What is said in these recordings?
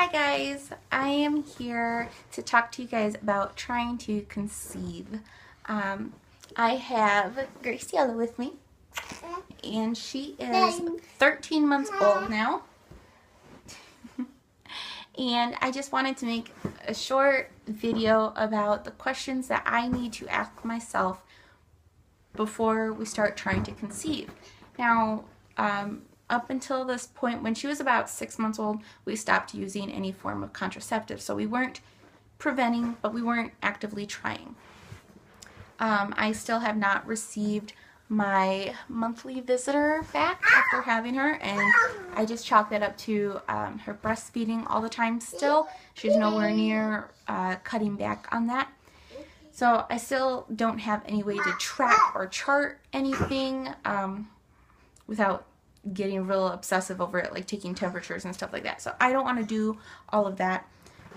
Hi guys, I am here to talk to you guys about trying to conceive. I have Graciella with me, and she is 13 months old now. And I just wanted to make a short video about the questions that I need to ask myself before we start trying to conceive. Now, up until this point, when she was about 6 months old, we stopped using any form of contraceptive. So we weren't preventing, but we weren't actively trying. I still have not received my monthly visitor back after having her, and I just chalk that up to her breastfeeding all the time still. She's nowhere near cutting back on that. So I still don't have any way to track or chart anything without getting real obsessive over it, like taking temperatures and stuff like that. So I don't want to do all of that.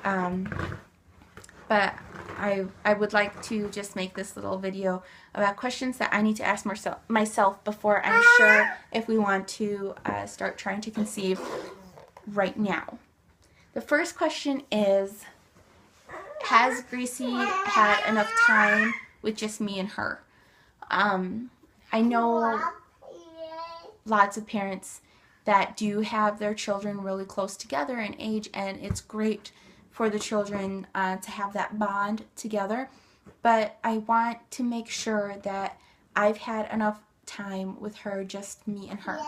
But I would like to just make this little video about questions that I need to ask myself before I'm sure if we want to start trying to conceive right now. The first question is, has Gracie had enough time with just me and her? I know lots of parents that do have their children really close together in age, and it's great for the children to have that bond together. But I want to make sure that I've had enough time with her, just me and her.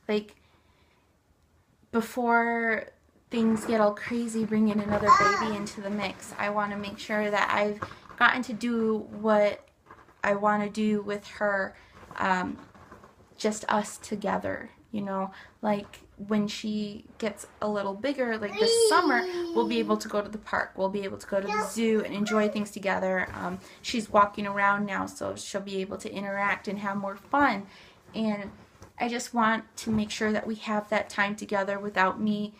Like, before things get all crazy bringing another baby into the mix, I want to make sure that I've gotten to do what I want to do with her, just us together, you know. Like, when she gets a little bigger, like this summer, we'll be able to go to the park, we'll be able to go to the zoo and enjoy things together. She's walking around now, so she'll be able to interact and have more fun, and I just want to make sure that we have that time together without me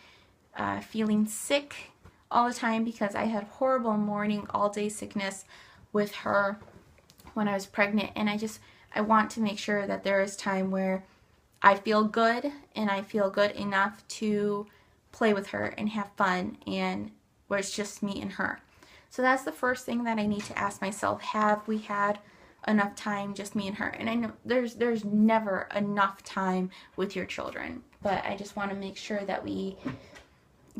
feeling sick all the time, because I had horrible morning all day sickness with her when I was pregnant, and I want to make sure that there is time where I feel good and I feel good enough to play with her and have fun, and where it's just me and her. So that's the first thing that I need to ask myself. Have we had enough time, just me and her? And I know there's never enough time with your children, but I just want to make sure that we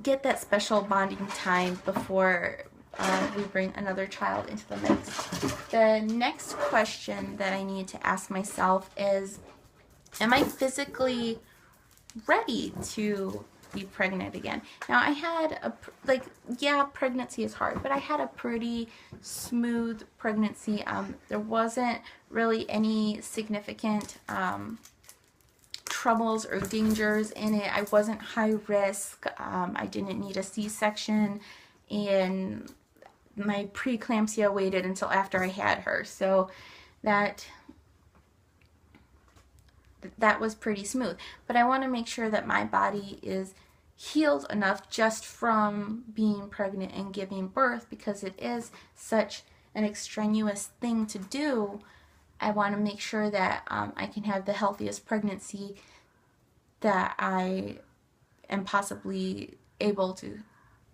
get that special bonding time before we bring another child into the mix. The next question that I need to ask myself is, am I physically ready to be pregnant again? Now, I had pregnancy is hard, but I had a pretty smooth pregnancy. There wasn't really any significant troubles or dangers in it. I wasn't high risk. I didn't need a C-section, and my preeclampsia waited until after I had her, so that was pretty smooth. But I want to make sure that my body is healed enough just from being pregnant and giving birth, because it is such an extraneous thing to do. I want to make sure that I can have the healthiest pregnancy that I am possibly able to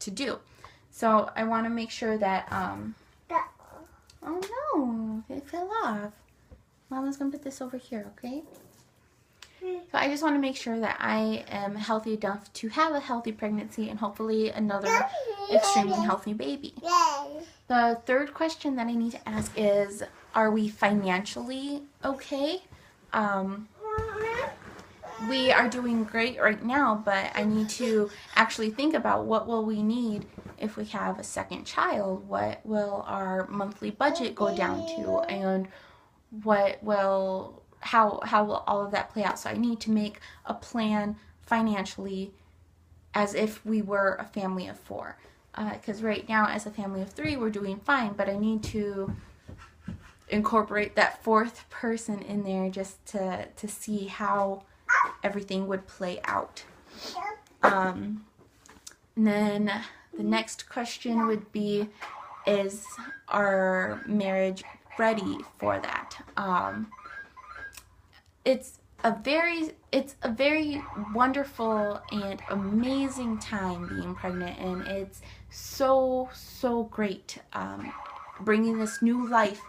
do. So I want to make sure that, oh no, it fell off. Mama's going to put this over here, okay? So I just want to make sure that I am healthy enough to have a healthy pregnancy and hopefully another extremely healthy baby. The third question that I need to ask is, are we financially okay? We are doing great right now, but I need to actually think about what will we need if we have a second child. What will our monthly budget go down to, and how will all of that play out? So I need to make a plan financially as if we were a family of 4. Because right now, as a family of 3, we're doing fine, but I need to incorporate that 4th person in there just to see how everything would play out. And then the next question would be, is our marriage ready for that? it's a very wonderful and amazing time being pregnant, and it's so great, bringing this new life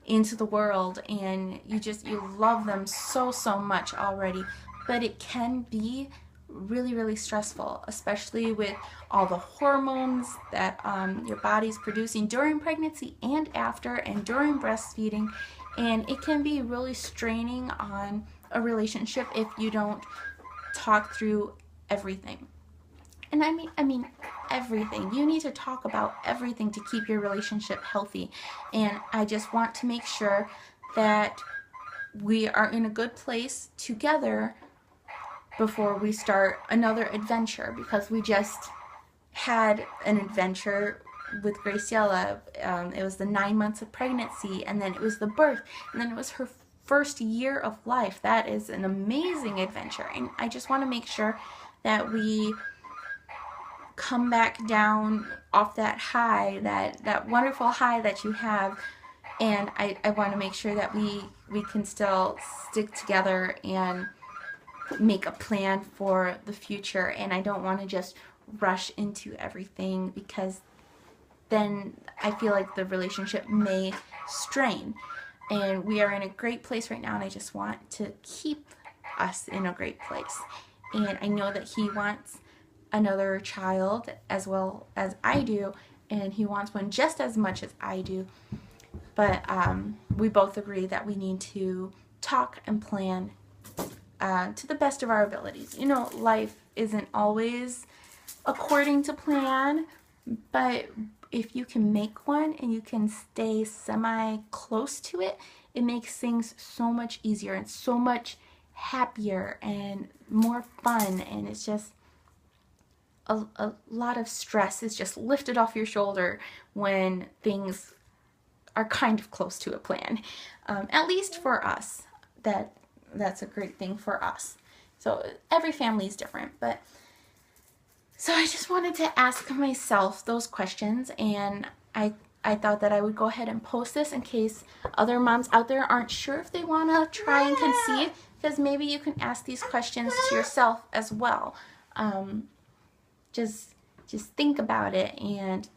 into the world, and you love them so much already. But it can be really stressful, especially with all the hormones that your body's producing during pregnancy and after and during breastfeeding, and it can be really straining on a relationship if you don't talk through everything. And I mean everything. You need to talk about everything to keep your relationship healthy. And I just want to make sure that we are in a good place together before we start another adventure, because we just had an adventure with Graciella. It was the 9 months of pregnancy, and then it was the birth, and then it was her first year of life. That is an amazing adventure, and I just want to make sure that we come back down off that high, that wonderful high that you have. And I want to make sure that we can still stick together and make a plan for the future. And I don't want to just rush into everything, because then I feel like the relationship may strain. And we are in a great place right now, and I just want to keep us in a great place. And I know that he wants another child as well as I do, and he wants one just as much as I do. But we both agree that we need to talk and plan to the best of our abilities. You know, life isn't always according to plan, but if you can make one and you can stay semi close to it, it makes things so much easier and so much happier and more fun. And it's just a lot of stress is just lifted off your shoulder when things are kind of close to a plan. At least for us, that's a great thing for us. So every family is different, but so I just wanted to ask myself those questions, and I thought that I would go ahead and post this in case other moms out there aren't sure if they want to try and conceive, because maybe you can ask these questions to yourself as well. Just think about it and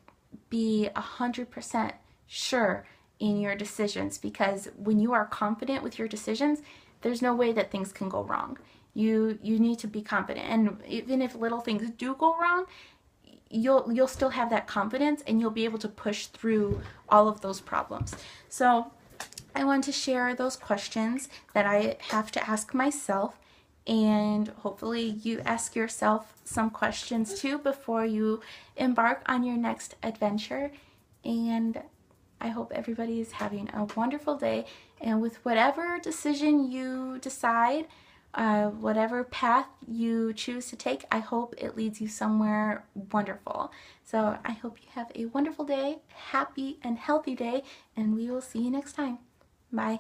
be 100% sure in your decisions, because when you are confident with your decisions, there's no way that things can go wrong. You need to be confident, and even if little things do go wrong, you'll still have that confidence, and you'll be able to push through all of those problems. So I want to share those questions that I have to ask myself, and hopefully you ask yourself some questions too before you embark on your next adventure. And I hope everybody is having a wonderful day, and with whatever decision you decide, whatever path you choose to take, I hope it leads you somewhere wonderful. So I hope you have a wonderful day, happy and healthy day, and we will see you next time. Bye.